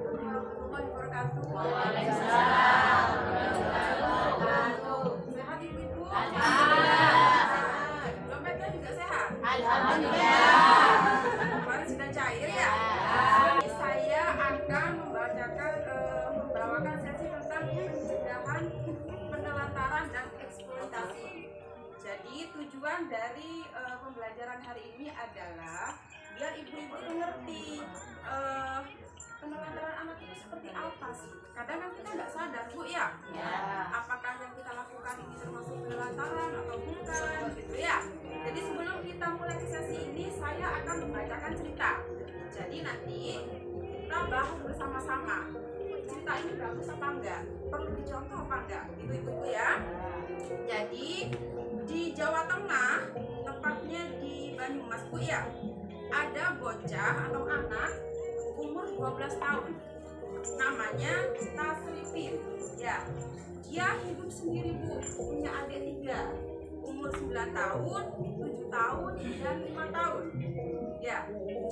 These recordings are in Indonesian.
warahmatullahi wabarakatuh. Waalaikumsalam. Sehat ibu-ibu? Alhamdulillah. Dompetnya juga sehat? Alhamdulillah. Kemarin sudah cair ya? Saya akan membawakan sesi tentang pencegahan penelantaran dan eksploitasi. Jadi tujuan dari pembelajaran hari ini adalah biar ibu-ibu itu ngerti penelantaran anak itu seperti apa sih. Kadang kan kita nggak sadar Bu ya, apakah yang kita lakukan ini termasuk penelantaran atau bukan gitu ya. Jadi sebelum kita mulai ke sesi ini, saya akan membacakan cerita. Jadi nanti kita bahas bersama-sama, cerita ini bagus apa enggak, perlu dicontoh apa enggak, ibu-ibu ya. Jadi di Jawa Tengah, tepatnya di Banyumas Bu ya, ada bocah atau anak umur 12 tahun, namanya Tasrifin ya. Dia hidup sendiri Bu, punya adik 3, umur 9 tahun, 7 tahun, dan 5 tahun ya.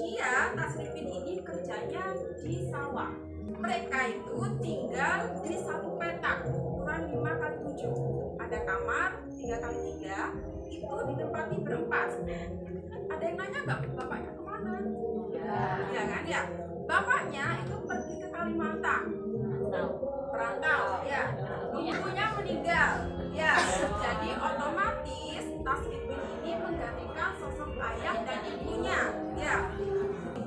Dia Tasrifin ini kerjanya di sawah. Mereka itu tinggal di satu petak ukuran 5x7, ada kamar 3x3, itu ditempati berempat. Ada yang nanya nggak bapaknya kemana? Ya kan ya, bapaknya itu pergi ke Kalimantan, perantau ya. Ibunya meninggal ya, jadi otomatis Tasrifin ini menggantikan sosok ayah dan ibunya ya.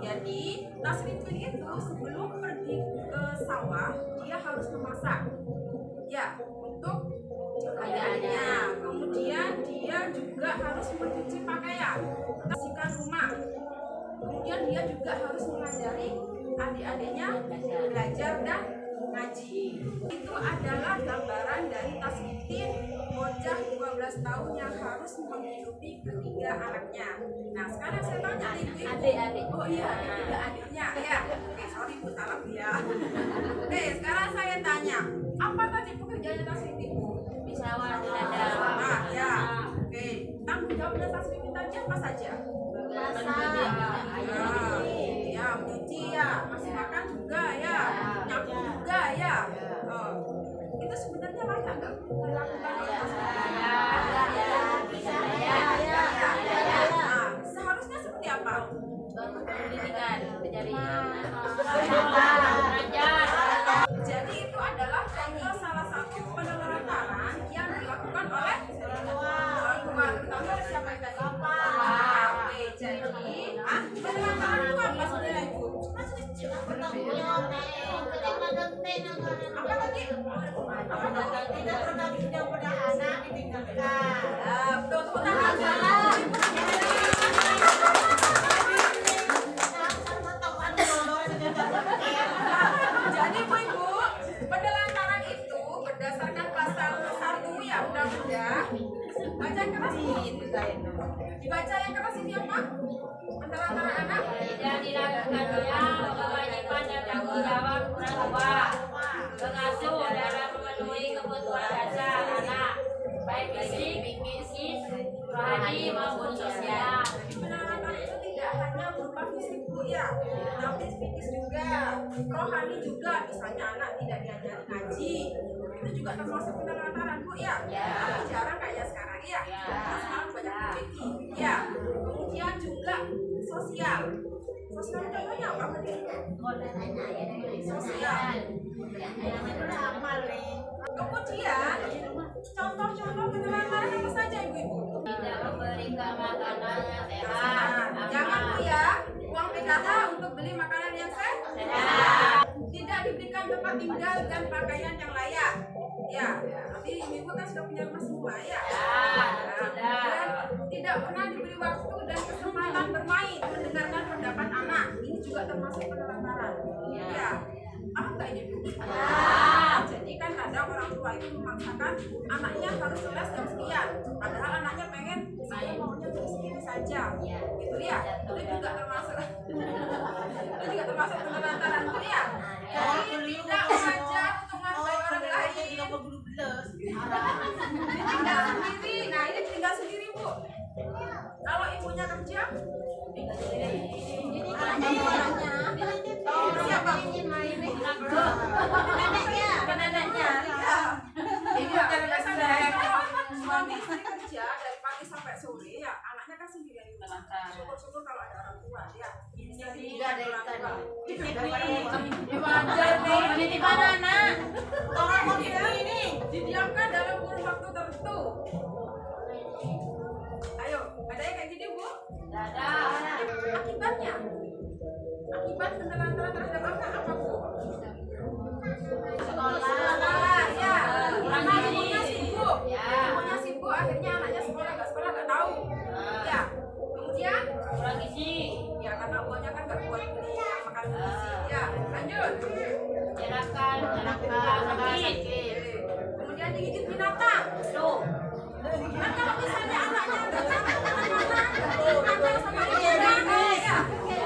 Jadi Tasrifin itu sebelum pergi ke sawah, dia harus memasak ya untuk adik-adiknya. Kemudian dia juga harus mencuci pakaian, membersihkan rumah. Kemudian dia juga harus mengajari adik-adiknya belajar dan ngaji. Itu adalah gambaran dari Tasrifin, bocah 12 tahun yang harus menghidupi ketiga anaknya. Nah sekarang saya tanya adik-adik. Oh iya, ketiga adiknya ya. Oke, sorry Bu, salah ya. Oke, sekarang saya tanya, apa tadi pekerjaannya Tasrifin? Di sawah di ladang. Nah ya, oke. Tanggung jawabnya Tasrifin tadi apa saja? Ya, mencuci ya, masih makan juga ya, nyapu juga ya. Itu sebenarnya layak nggak dilakukan oleh Tasrifin? Nah, seharusnya seperti apa? Pendidikan, mencari Jadi itu adalah contoh salah satu penelantaran yang dilakukan oleh orang tua. Terutama oleh siapa yang tadi? Oke, jadi penelantaran itu apa sebenarnya Ibu? Apa lagi? Tidak berbagi pada anak ditinggalkan. Betul, tepuk tangan. Jadi Bu, penelantaran itu berdasarkan pasal 1 ya undang-undang. Baca yang keras ini. Dibaca yang keras ini apa? Penelantaran anak tidak dilakukannya kewajiban dan tanggung jawab orang tua pengasuh dalam memenuhi kebutuhan dasar anak baik fisik, psikis, rohani maupun sosial. penelantaran itu tidak hanya berupa fisik Bu ya, tapi psikis juga, rohani juga. Misalnya anak tidak diajari ngaji, itu juga termasuk penelantaran Bu ya. Tapi jarang kayak sekarang ya. Sekarang banyak rezeki ya. Kemudian juga sosial. Sosial contohnya apa tadi? Sosial. Kemudian contoh-contoh penelantaran apa saja Ibu-ibu? Tidak memberikan makanan yang sehat. Nah, jangan Bu ya, uang PKH untuk beli makanan yang sehat. Tidak diberikan tempat tinggal dan pakaian yang layak. Ya, nanti ibu kan sudah punya rumah semua ya. Dan tidak pernah diberi waktu dan kesempatan bermain, mendengarkan pendapat anak. Ini juga termasuk penelantaran. Ya, paham nggak ini Bu? Jadi kan kadang orang tua itu memaksakan anaknya harus les jam sekian, padahal anaknya pengen saya maunya jam segini saja, gitu ya. Itu juga termasuk penelantaran Bu ya. Jadi tidak belajar untuk menghargai orang lain. Ditinggal sendiri. Nah ini tinggal sendiri Bu. Kalau ibunya kerja, tinggal sendiri. Siapa? neneknya. Iya, biasanya kalau suami istri kerja dari pagi sampai sore ya anaknya kan sendirian di rumah. Syukur-syukur kalau ada orang tua ya. Iya, ada ikan. Di mana anak? Orang mau ini. Didiamkan dalam kurun waktu tertentu. Ayo, ada yang kayak gini Bu? Ada. Akibatnya, akibat penelantaran terhadap anak apa Bu? Sekolah, ya. Karena ibunya sibuk, ibunya sibuk, akhirnya anaknya sekolah nggak tahu. Ya. Kemudian, Kurang gizi. ya karena uangnya kan nggak buat beli makan gizi. Ya, lanjut. Menyerahkan anak sakit. Kemudian digigit binatang. Tuh. Kan kalau misalnya anaknya nggak kandang sama ibunya, ya,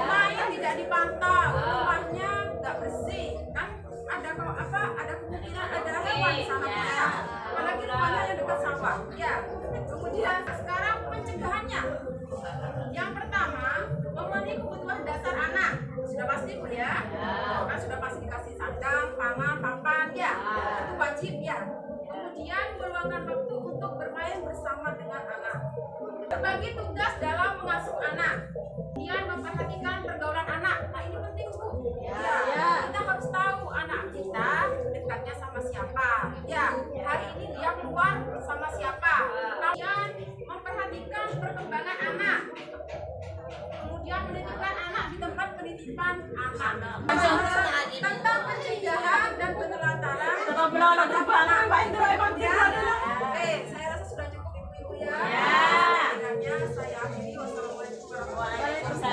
main tidak dipantau, rumahnya nggak bersih, kan ada kalau apa, ada kemungkinan ada hewan di sana ya. Apalagi rumahnya yang dekat sawah, ya. Kemudian sekarang pencegahannya, yang pertama memenuhi kebutuhan dasar anak, sudah pasti Bu ya, kan sudah pasti dikasih sandang, pangan, papan, ya, itu wajib ya. Kemudian meluangkan waktu untuk bermain bersama dengan anak. Berbagi tugas dalam mengasuh anak. Kemudian memperhatikan pergaulan anak. Nah ini penting Bu. Ya. Kita harus tahu anak kita dekatnya sama siapa. Ya. Hari ini dia keluar sama siapa. Kemudian memperhatikan perkembangan anak. Kemudian menitipkan anak di tempat penitipan anak. Tentang pencegahan dan penelantaran. Oke, saya rasa sudah cukup ibu-ibu ya. Saya akhiri. Wassalamualaikum warahmatullahi wabarakatuh.